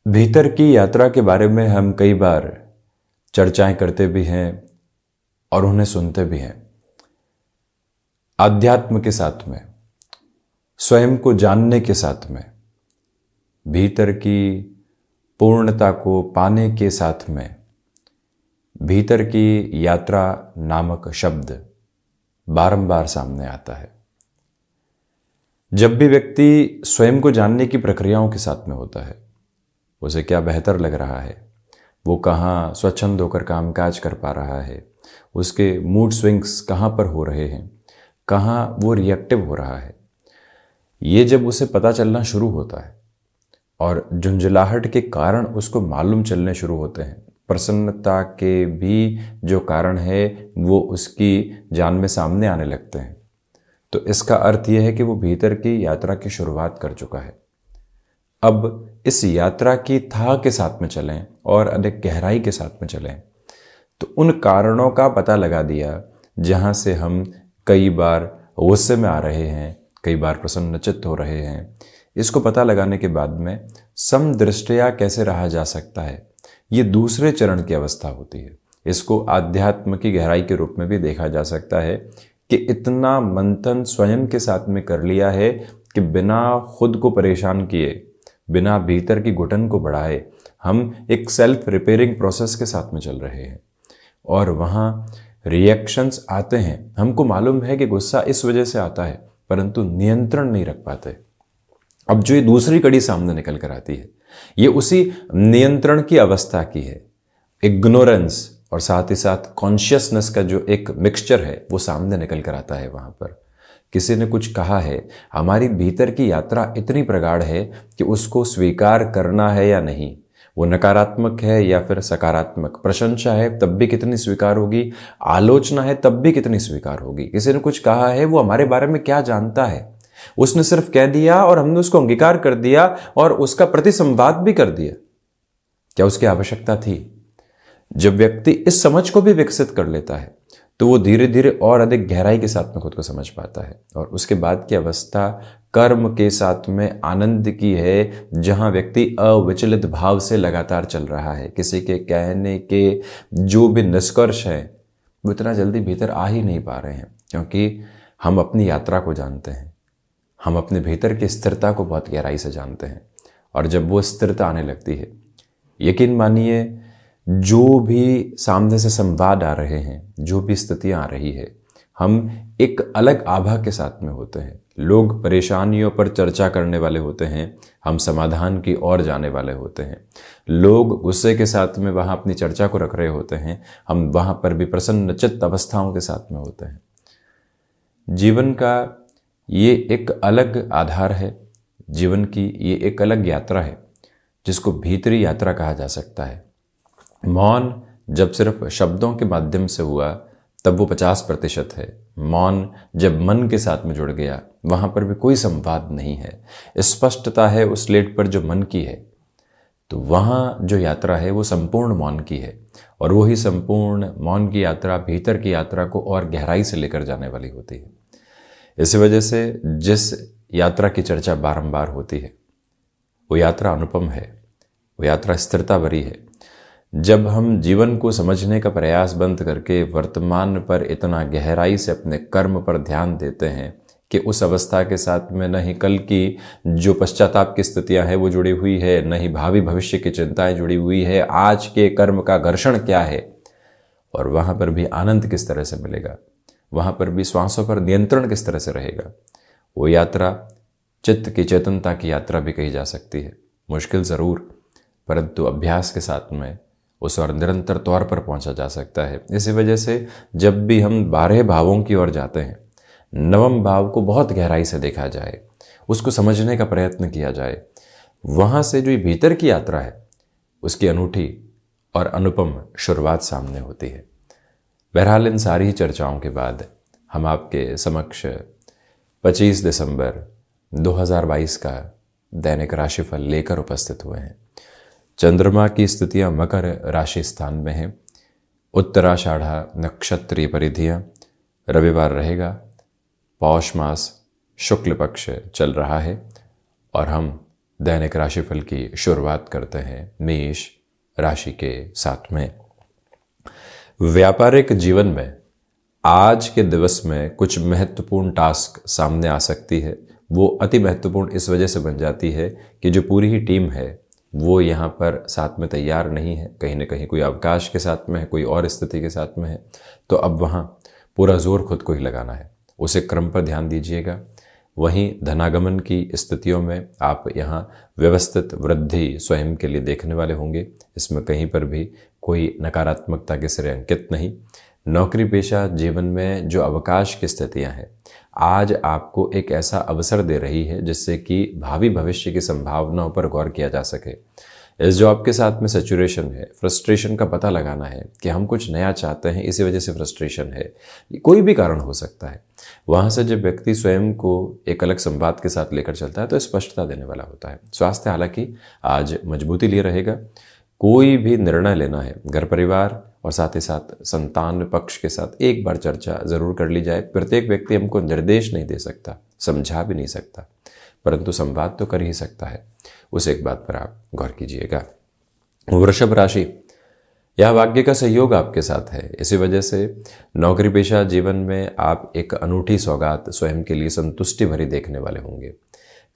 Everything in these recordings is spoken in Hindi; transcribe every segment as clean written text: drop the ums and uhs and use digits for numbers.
भीतर की यात्रा के बारे में हम कई बार चर्चाएं करते भी हैं और उन्हें सुनते भी हैं। आध्यात्म के साथ में, स्वयं को जानने के साथ में, भीतर की पूर्णता को पाने के साथ में, भीतर की यात्रा नामक शब्द बारंबार सामने आता है। जब भी व्यक्ति स्वयं को जानने की प्रक्रियाओं के साथ में होता है, उसे क्या बेहतर लग रहा है, वो कहाँ स्वच्छंद होकर कामकाज कर पा रहा है, उसके मूड स्विंग्स कहाँ पर हो रहे हैं, कहाँ वो रिएक्टिव हो रहा है, ये जब उसे पता चलना शुरू होता है और झुंझलाहट के कारण उसको मालूम चलने शुरू होते हैं, प्रसन्नता के भी जो कारण है वो उसकी जान में सामने आने लगते हैं, तो इसका अर्थ यह है कि वो भीतर की यात्रा की शुरुआत कर चुका है। अब इस यात्रा की थाह के साथ में चलें और अधिक गहराई के साथ में चलें तो उन कारणों का पता लगा दिया जहाँ से हम कई बार गुस्से में आ रहे हैं, कई बार प्रसन्नचित्त हो रहे हैं। इसको पता लगाने के बाद में समदृष्टया कैसे रहा जा सकता है, ये दूसरे चरण की अवस्था होती है। इसको आध्यात्म की गहराई के रूप में भी देखा जा सकता है कि इतना मंथन स्वयं के साथ में कर लिया है कि बिना खुद को परेशान किए, बिना भीतर की घुटन को बढ़ाए, हम एक सेल्फ रिपेयरिंग प्रोसेस के साथ में चल रहे हैं और वहाँ रिएक्शंस आते हैं। हमको मालूम है कि गुस्सा इस वजह से आता है, परंतु नियंत्रण नहीं रख पाते। अब जो ये दूसरी कड़ी सामने निकल कर आती है, ये उसी नियंत्रण की अवस्था की है। इग्नोरेंस और साथ ही साथ कॉन्शियसनेस का जो एक मिक्सचर है वो सामने निकल कर आता है। वहाँ पर किसी ने कुछ कहा है, हमारी भीतर की यात्रा इतनी प्रगाढ़ है कि उसको स्वीकार करना है या नहीं, वो नकारात्मक है या फिर सकारात्मक, प्रशंसा है तब भी कितनी स्वीकार होगी, आलोचना है तब भी कितनी स्वीकार होगी। किसी ने कुछ कहा है, वो हमारे बारे में क्या जानता है, उसने सिर्फ कह दिया और हमने उसको अंगीकार कर दिया और उसका प्रतिसंवाद भी कर दिया। क्या उसकी आवश्यकता थी? जब व्यक्ति इस समझ को भी विकसित कर लेता है तो वो धीरे धीरे और अधिक गहराई के साथ में खुद को समझ पाता है और उसके बाद की अवस्था कर्म के साथ में आनंद की है, जहां व्यक्ति अविचलित भाव से लगातार चल रहा है। किसी के कहने के जो भी निष्कर्ष है वो इतना जल्दी भीतर आ ही नहीं पा रहे हैं, क्योंकि हम अपनी यात्रा को जानते हैं, हम अपने भीतर की स्थिरता को बहुत गहराई से जानते हैं। और जब वो स्थिरता आने लगती है, यकीन मानिए जो भी सामने से संवाद आ रहे हैं, जो भी स्थितियां आ रही है, हम एक अलग आभा के साथ में होते हैं। लोग परेशानियों पर चर्चा करने वाले होते हैं, हम समाधान की ओर जाने वाले होते हैं। लोग गुस्से के साथ में वहाँ अपनी चर्चा को रख रहे होते हैं, हम वहाँ पर भी प्रसन्नचित्त अवस्थाओं के साथ में होते हैं। जीवन का ये एक अलग आधार है, जीवन की ये एक अलग यात्रा है जिसको भीतरी यात्रा कहा जा सकता है। मौन जब सिर्फ शब्दों के माध्यम से हुआ तब वो 50% है। मौन जब मन के साथ में जुड़ गया, वहाँ पर भी कोई संवाद नहीं है, स्पष्टता है उस स्लेट पर जो मन की है, तो वहाँ जो यात्रा है वो संपूर्ण मौन की है। और वही संपूर्ण मौन की यात्रा भीतर की यात्रा को और गहराई से लेकर जाने वाली होती है। इसी वजह से जिस यात्रा की चर्चा बारंबार होती है वो यात्रा अनुपम है, वो यात्रा स्थिरता भरी है। जब हम जीवन को समझने का प्रयास बंद करके वर्तमान पर इतना गहराई से अपने कर्म पर ध्यान देते हैं कि उस अवस्था के साथ में न ही कल की जो पश्चाताप की स्थितियां हैं वो जुड़ी हुई है, न ही भावी भविष्य की चिंताएं जुड़ी हुई है, आज के कर्म का घर्षण क्या है और वहाँ पर भी आनंद किस तरह से मिलेगा, वहाँ पर भी श्वासों पर नियंत्रण किस तरह से रहेगा, वो यात्रा चित्त की चेतनता की यात्रा भी कही जा सकती है। मुश्किल ज़रूर, परंतु अभ्यास के साथ में उस और निरंतर तौर पर पहुंचा जा सकता है। इसी वजह से जब भी हम 12 भावों की ओर जाते हैं, नवम भाव को बहुत गहराई से देखा जाए, उसको समझने का प्रयत्न किया जाए, वहाँ से जो ये भीतर की यात्रा है उसकी अनूठी और अनुपम शुरुआत सामने होती है। बहरहाल इन सारी चर्चाओं के बाद हम आपके समक्ष 25 दिसंबर 2022 का दैनिक राशिफल लेकर उपस्थित हुए हैं। चंद्रमा की स्थितियां मकर राशि स्थान में हैं। उत्तराषाढ़ा नक्षत्रीय परिधियां, रविवार रहेगा, पौष मास शुक्ल पक्ष चल रहा है और हम दैनिक राशिफल की शुरुआत करते हैं मेष राशि के साथ में। व्यापारिक जीवन में आज के दिवस में कुछ महत्वपूर्ण टास्क सामने आ सकती है। वो अति महत्वपूर्ण इस वजह से बन जाती है कि जो पूरी ही टीम है वो यहाँ पर साथ में तैयार नहीं है, कहीं ना कहीं कोई अवकाश के साथ में है, कोई और स्थिति के साथ में है। तो अब वहाँ पूरा जोर खुद को ही लगाना है, उसे क्रम पर ध्यान दीजिएगा। वहीं धनागमन की स्थितियों में आप यहाँ व्यवस्थित वृद्धि स्वयं के लिए देखने वाले होंगे, इसमें कहीं पर भी कोई नकारात्मकता के सिरे अंकित नहीं। नौकरी पेशा जीवन में जो अवकाश की स्थितियां हैं आज आपको एक ऐसा अवसर दे रही है जिससे कि भावी भविष्य की संभावनाओं पर गौर किया जा सके। इस जॉब के साथ में सैचुरेशन है, फ्रस्ट्रेशन का पता लगाना है कि हम कुछ नया चाहते हैं, इसी वजह से फ्रस्ट्रेशन है, कोई भी कारण हो सकता है। वहाँ से जब व्यक्ति स्वयं को एक अलग संवाद के साथ लेकर चलता है तो स्पष्टता देने वाला होता है। स्वास्थ्य हालांकि आज मजबूती लिए रहेगा। कोई भी निर्णय लेना है घर परिवार और साथ ही साथ संतान पक्ष के साथ एक बार चर्चा जरूर कर ली जाए। प्रत्येक व्यक्ति हमको निर्देश नहीं दे सकता, समझा भी नहीं सकता, परंतु संवाद तो कर ही सकता है। उस एक बात पर आप गौर कीजिएगा। वृषभ राशि, यह भाग्य का सहयोग आपके साथ है, इसी वजह से नौकरी पेशा जीवन में आप एक अनूठी सौगात स्वयं के लिए संतुष्टि भरी देखने वाले होंगे।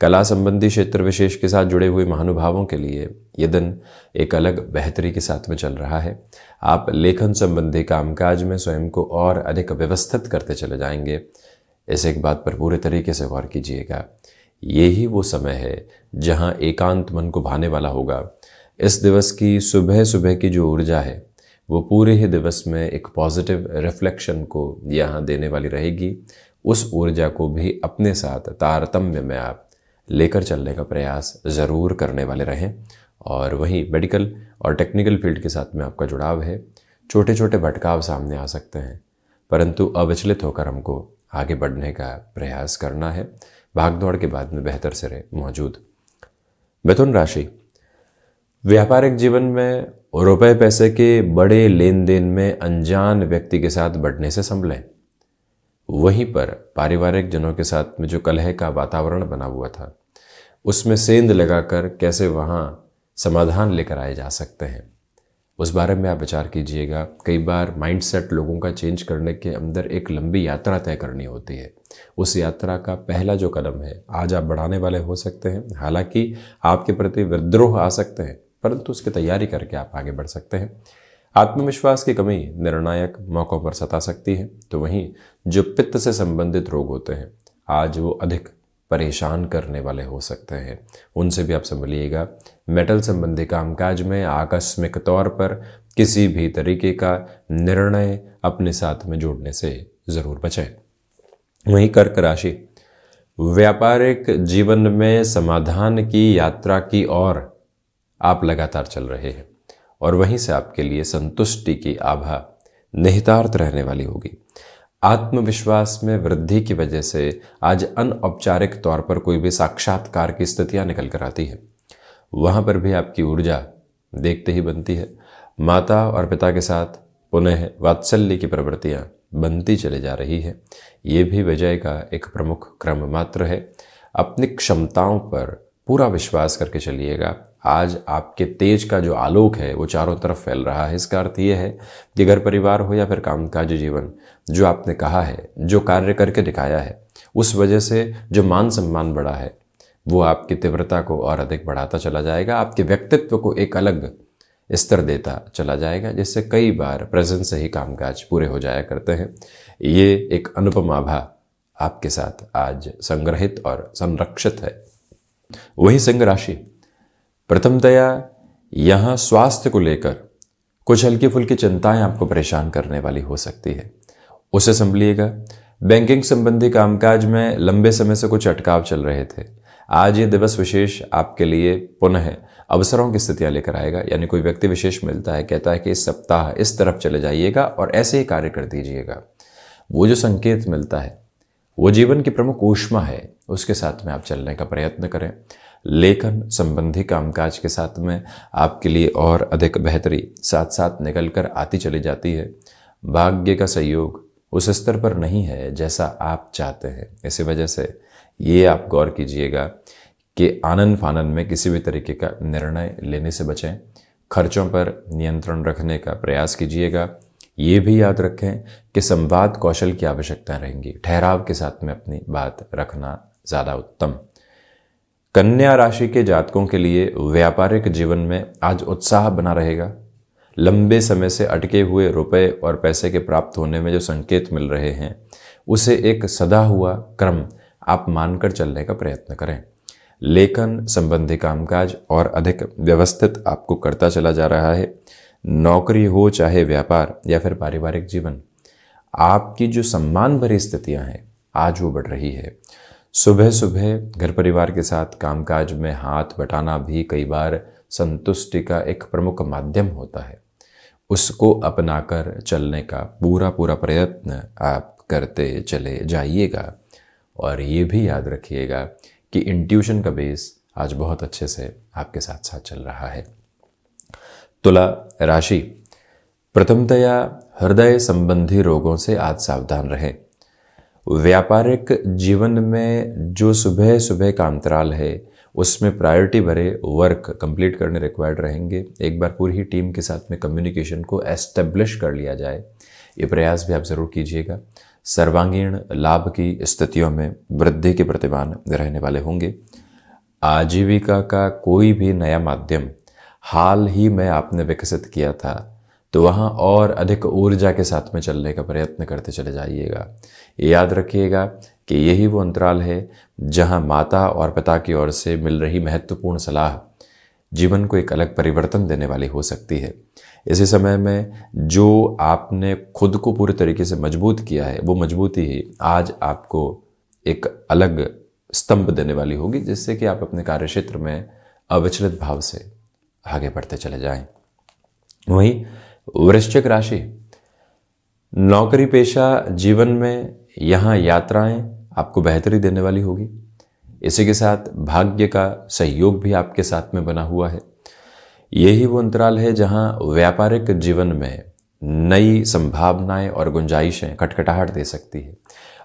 कला संबंधी क्षेत्र विशेष के साथ जुड़े हुए महानुभावों के लिए ये दिन एक अलग बेहतरी के साथ में चल रहा है। आप लेखन संबंधी कामकाज में स्वयं को और अधिक व्यवस्थित करते चले जाएंगे। इस एक बात पर पूरे तरीके से गौर कीजिएगा। यही वो समय है जहां एकांत मन को भाने वाला होगा। इस दिवस की सुबह सुबह की जो ऊर्जा है वो पूरे ही दिवस में एक पॉजिटिव रिफ्लेक्शन को यहाँ देने वाली रहेगी। उस ऊर्जा को भी अपने साथ तारतम्य में आप लेकर चलने का प्रयास ज़रूर करने वाले रहें। और वहीं मेडिकल और टेक्निकल फील्ड के साथ में आपका जुड़ाव है। छोटे छोटे भटकाव सामने आ सकते हैं, परंतु अविचलित होकर हमको आगे बढ़ने का प्रयास करना है। भागदौड़ के बाद में बेहतर सिरे मौजूद। मिथुन राशि, व्यापारिक जीवन में रुपए पैसे के बड़े लेन देन में अनजान व्यक्ति के साथ बढ़ने से संभलें। वहीं पर पारिवारिक जनों के साथ में जो कलह का वातावरण बना हुआ था उसमें सेंध लगाकर कैसे वहाँ समाधान लेकर आए जा सकते हैं, उस बारे में आप विचार कीजिएगा। कई बार माइंडसेट लोगों का चेंज करने के अंदर एक लंबी यात्रा तय करनी होती है। उस यात्रा का पहला जो कदम है आज आप बढ़ाने वाले हो सकते हैं। हालांकि आपके प्रति विद्रोह आ सकते हैं, परंतु उसकी तैयारी करके आप आगे बढ़ सकते हैं। आत्मविश्वास की कमी निर्णायक मौक़ों पर सता सकती है। तो वहीं जो पित्त से संबंधित रोग होते हैं आज वो अधिक परेशान करने वाले हो सकते हैं, उनसे भी आप संभलिएगा। मेटल संबंधी कामकाज में आकस्मिक तौर पर किसी भी तरीके का निर्णय अपने साथ में जोड़ने से ज़रूर बचें। वहीं कर्क राशि, व्यापारिक जीवन में समाधान की यात्रा की ओर आप लगातार चल रहे हैं और वहीं से आपके लिए संतुष्टि की आभा निहितार्थ रहने वाली होगी। आत्मविश्वास में वृद्धि की वजह से आज अनौपचारिक तौर पर कोई भी साक्षात्कार की स्थितियां निकल कर आती है, वहां पर भी आपकी ऊर्जा देखते ही बनती है। माता और पिता के साथ पुनः वात्सल्य की प्रवृत्तियां बनती चली जा रही है। ये भी विजय का एक प्रमुख क्रम मात्र है। अपनी क्षमताओं पर पूरा विश्वास करके चलिएगा। आज आपके तेज का जो आलोक है वो चारों तरफ फैल रहा है। इसका अर्थ ये है कि घर परिवार हो या फिर कामकाजी जीवन, जो आपने कहा है, जो कार्य करके दिखाया है, उस वजह से जो मान सम्मान बढ़ा है वो आपकी तीव्रता को और अधिक बढ़ाता चला जाएगा। आपके व्यक्तित्व को एक अलग स्तर देता चला जाएगा, जिससे कई बार प्रेजेंस से ही कामकाज पूरे हो जाया करते हैं। ये एक अनुपम आभा आपके साथ आज संग्रहित और संरक्षित है। वही सिंह राशि, प्रथमतया यहाँ स्वास्थ्य को लेकर कुछ हल्की फुल्की चिंताएं आपको परेशान करने वाली हो सकती है, उसे संभलिएगा। बैंकिंग संबंधी कामकाज में लंबे समय से कुछ अटकाव चल रहे थे। आज ये दिवस विशेष आपके लिए पुनः अवसरों की स्थितियां लेकर आएगा। यानी कोई व्यक्ति विशेष मिलता है, कहता है कि इस सप्ताह इस तरफ चले जाइएगा और ऐसे ही कार्य कर दीजिएगा। वो जो संकेत मिलता है वो जीवन की प्रमुख ऊष्मा है, उसके साथ में आप चलने का प्रयत्न करें। लेखन संबंधी कामकाज के साथ में आपके लिए और अधिक बेहतरी साथ साथ निकल कर आती चली जाती है। भाग्य का सहयोग उस स्तर पर नहीं है जैसा आप चाहते हैं, इसी वजह से ये आप गौर कीजिएगा कि आनन फानन में किसी भी तरीके का निर्णय लेने से बचें। खर्चों पर नियंत्रण रखने का प्रयास कीजिएगा। ये भी याद रखें कि संवाद कौशल की आवश्यकता रहेंगी। ठहराव के साथ में अपनी बात रखना ज़्यादा उत्तम। कन्या राशि के जातकों के लिए व्यापारिक जीवन में आज उत्साह बना रहेगा। लंबे समय से अटके हुए रुपए और पैसे के प्राप्त होने में जो संकेत मिल रहे हैं, उसे एक सदा हुआ क्रम आप मानकर चलने का प्रयत्न करें। लेखन संबंधी कामकाज और अधिक व्यवस्थित आपको करता चला जा रहा है। नौकरी हो चाहे व्यापार या फिर पारिवारिक जीवन, आपकी जो सम्मान भरी स्थितियां हैं आज वो बढ़ रही है। सुबह सुबह घर परिवार के साथ कामकाज में हाथ बटाना भी कई बार संतुष्टि का एक प्रमुख माध्यम होता है। उसको अपनाकर चलने का पूरा प्रयत्न आप करते चले जाइएगा। और ये भी याद रखिएगा कि इंट्यूशन का बेस आज बहुत अच्छे से आपके साथ साथ चल रहा है। तुला राशि, प्रथमतया हृदय संबंधी रोगों से आज सावधान रहें। व्यापारिक जीवन में जो सुबह सुबह का अंतराल है उसमें प्रायोरिटी भरे वर्क कंप्लीट करने रिक्वायर्ड रहेंगे। एक बार पूरी ही टीम के साथ में कम्युनिकेशन को एस्टेब्लिश कर लिया जाए, ये प्रयास भी आप ज़रूर कीजिएगा। सर्वांगीण लाभ की स्थितियों में वृद्धि के प्रतिमान रहने वाले होंगे। आजीविका का कोई भी नया माध्यम हाल ही में आपने विकसित किया था तो वहाँ और अधिक ऊर्जा के साथ में चलने का प्रयत्न करते चले जाइएगा। याद रखिएगा कि यही वो अंतराल है जहाँ माता और पिता की ओर से मिल रही महत्वपूर्ण सलाह जीवन को एक अलग परिवर्तन देने वाली हो सकती है। इसी समय में जो आपने खुद को पूरे तरीके से मजबूत किया है, वो मजबूती ही आज आपको एक अलग स्तंभ देने वाली होगी, जिससे कि आप अपने कार्यक्षेत्र में अविचलित भाव से आगे बढ़ते चले जाएं। वहीं वृश्चिक राशि, नौकरी पेशा जीवन में यहाँ यात्राएं आपको बेहतरी देने वाली होगी। इसी के साथ भाग्य का सहयोग भी आपके साथ में बना हुआ है। यही वो अंतराल है जहाँ व्यापारिक जीवन में नई संभावनाएं और गुंजाइशें खटखटाहट दे सकती है।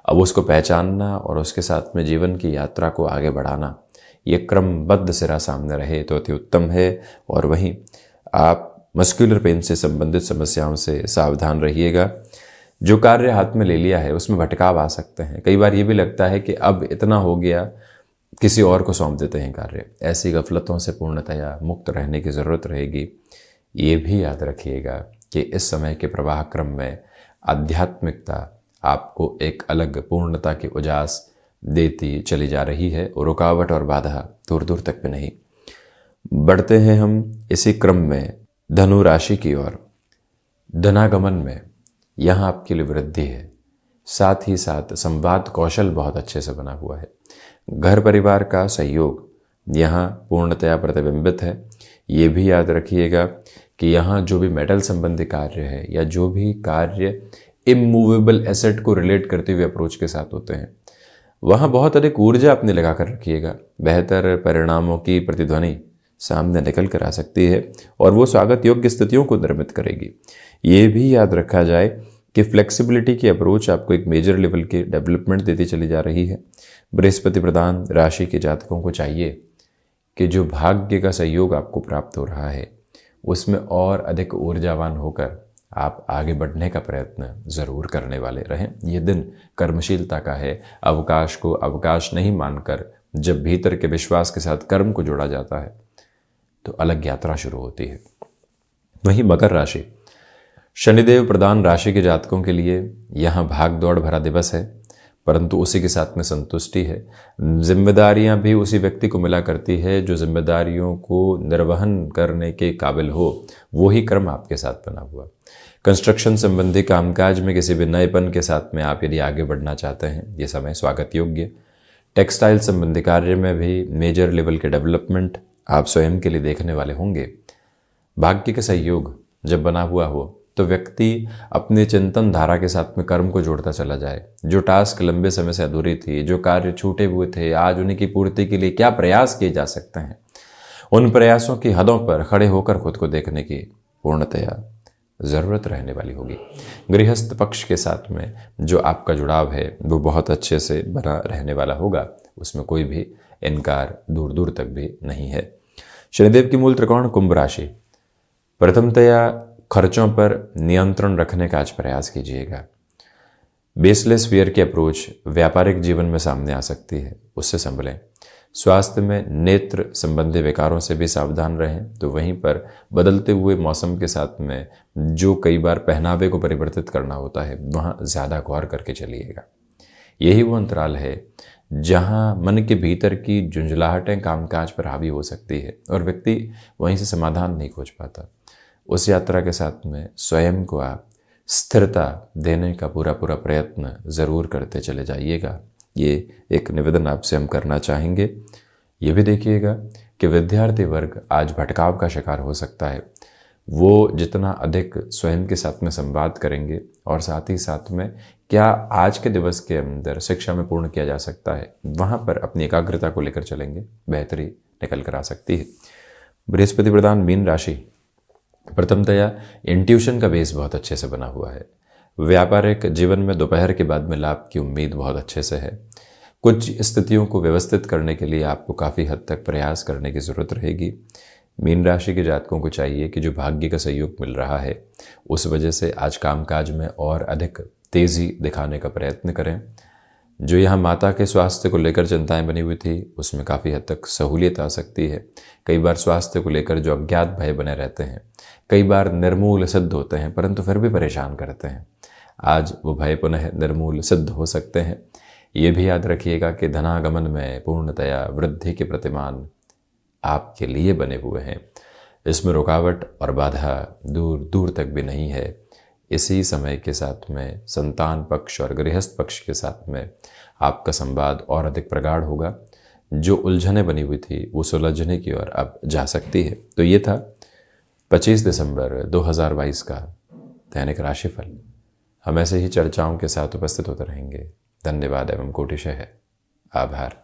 अब उसको पहचानना और उसके साथ में जीवन की यात्रा को आगे बढ़ाना, ये क्रमबद्ध सिरा सामने रहे तो अति उत्तम है। और वहीं आप मस्कुलर पेन से संबंधित समस्याओं से सावधान रहिएगा। जो कार्य हाथ में ले लिया है उसमें भटकाव आ सकते हैं। कई बार ये भी लगता है कि अब इतना हो गया, किसी और को सौंप देते हैं कार्य। ऐसी गफलतों से पूर्णतया मुक्त रहने की ज़रूरत रहेगी। ये भी याद रखिएगा कि इस समय के प्रवाह क्रम में आध्यात्मिकता आपको एक अलग पूर्णता की उजास देती चली जा रही है और रुकावट और बाधा दूर दूर तक भी नहीं। बढ़ते हैं हम इसी क्रम में धनु राशि की ओर। धनागमन में यहाँ आपके लिए वृद्धि है, साथ ही साथ संवाद कौशल बहुत अच्छे से बना हुआ है। घर परिवार का सहयोग यहाँ पूर्णतया प्रतिबिंबित है। ये भी याद रखिएगा कि यहाँ जो भी मेटल संबंधी कार्य है या जो भी कार्य इमूवेबल एसेट को रिलेट करते हुए अप्रोच के साथ होते हैं, वहाँ बहुत अधिक ऊर्जा अपने लगा कर रखिएगा। बेहतर परिणामों की प्रतिध्वनि सामने निकल कर आ सकती है और वो स्वागत योग्य स्थितियों को निर्मित करेगी। ये भी याद रखा जाए कि फ्लेक्सिबिलिटी की अप्रोच आपको एक मेजर लेवल की डेवलपमेंट देती चली जा रही है। बृहस्पति प्रधान राशि के जातकों को चाहिए कि जो भाग्य का सहयोग आपको प्राप्त हो रहा है उसमें और अधिक ऊर्जावान होकर आप आगे बढ़ने का प्रयत्न ज़रूर करने वाले रहें। ये दिन कर्मशीलता का है। अवकाश को अवकाश नहीं मानकर जब भीतर के विश्वास के साथ कर्म को जोड़ा जाता है तो अलग यात्रा शुरू होती है। वहीं मकर राशि, शनिदेव प्रधान राशि के जातकों के लिए यहाँ भाग दौड़ भरा दिवस है, परंतु उसी के साथ में संतुष्टि है। जिम्मेदारियां भी उसी व्यक्ति को मिला करती है जो जिम्मेदारियों को निर्वहन करने के काबिल हो। वो ही क्रम आपके साथ बना हुआ। कंस्ट्रक्शन संबंधी कामकाज में किसी भी नएपन के साथ में आप यदि आगे बढ़ना चाहते हैं, ये समय स्वागत योग्य। टेक्सटाइल संबंधी कार्य में भी मेजर लेवल के डेवलपमेंट आप स्वयं के लिए देखने वाले होंगे। भाग्य के सहयोग जब बना हुआ हो तो व्यक्ति अपने चिंतन धारा के साथ में कर्म को जोड़ता चला जाए। जो टास्क लंबे समय से अधूरी थी, जो कार्य छूटे हुए थे, आज उन्हीं की पूर्ति के लिए क्या प्रयास किए जा सकते हैं, उन प्रयासों की हदों पर खड़े होकर खुद को देखने की पूर्णतया ज़रूरत रहने वाली होगी। गृहस्थ पक्ष के साथ में जो आपका जुड़ाव है वो बहुत अच्छे से बना रहने वाला होगा। उसमें कोई भी इनकार दूर दूर तक भी नहीं है। शनिदेव की मूल त्रिकोण कुंभ राशि। प्रथमतया खर्चों पर नियंत्रण रखने का आज प्रयास कीजिएगा। बेसलेस फियर की अप्रोच व्यापारिक जीवन में सामने आ सकती है, उससे संभलें। स्वास्थ्य में नेत्र संबंधी विकारों से भी सावधान रहें। तो वहीं पर बदलते हुए मौसम के साथ में जो कई बार पहनावे को परिवर्तित करना होता है, वहाँ ज़्यादा गौर करके चलिएगा। यही वो अंतराल है जहाँ मन के भीतर की झुंझलाहटें कामकाज पर हावी हो सकती है और व्यक्ति वहीं से समाधान नहीं खोज पाता। उस यात्रा के साथ में स्वयं को आप स्थिरता देने का पूरा प्रयत्न ज़रूर करते चले जाइएगा। ये एक निवेदन आपसे हम करना चाहेंगे। ये भी देखिएगा कि विद्यार्थी वर्ग आज भटकाव का शिकार हो सकता है। वो जितना अधिक स्वयं के साथ में संवाद करेंगे और साथ ही साथ में क्या आज के दिवस के अंदर शिक्षा में पूर्ण किया जा सकता है, वहाँ पर अपनी एकाग्रता को लेकर चलेंगे, बेहतरी निकल कर आ सकती है। बृहस्पति प्रधान मीन राशि। प्रथमतया इंट्यूशन का बेस बहुत अच्छे से बना हुआ है। व्यापारिक जीवन में दोपहर के बाद में लाभ की उम्मीद बहुत अच्छे से है। कुछ स्थितियों को व्यवस्थित करने के लिए आपको काफ़ी हद तक प्रयास करने की ज़रूरत रहेगी। मीन राशि के जातकों को चाहिए कि जो भाग्य का सहयोग मिल रहा है उस वजह से आज कामकाज में और अधिक तेज़ी दिखाने का प्रयत्न करें। जो यहाँ माता के स्वास्थ्य को लेकर चिंताएं बनी हुई थी, उसमें काफ़ी हद तक सहूलियत आ सकती है। कई बार स्वास्थ्य को लेकर जो अज्ञात भय बने रहते हैं, कई बार निर्मूल सिद्ध होते हैं परंतु फिर भी परेशान करते हैं, आज वो भय पुनः निर्मूल सिद्ध हो सकते हैं। ये भी याद रखिएगा कि धनागमन में पूर्णतया वृद्धि के प्रतिमान आपके लिए बने हुए हैं। इसमें रुकावट और बाधा दूर दूर तक भी नहीं है। इसी समय के साथ में संतान पक्ष और गृहस्थ पक्ष के साथ में आपका संवाद और अधिक प्रगाढ़ होगा। जो उलझनें बनी हुई थी वो सुलझने की ओर अब जा सकती है। तो ये था 25 दिसंबर 2022 का दैनिक राशिफल। हम ऐसे ही चर्चाओं के साथ उपस्थित होते रहेंगे। धन्यवाद एवं कोटिशः आभार।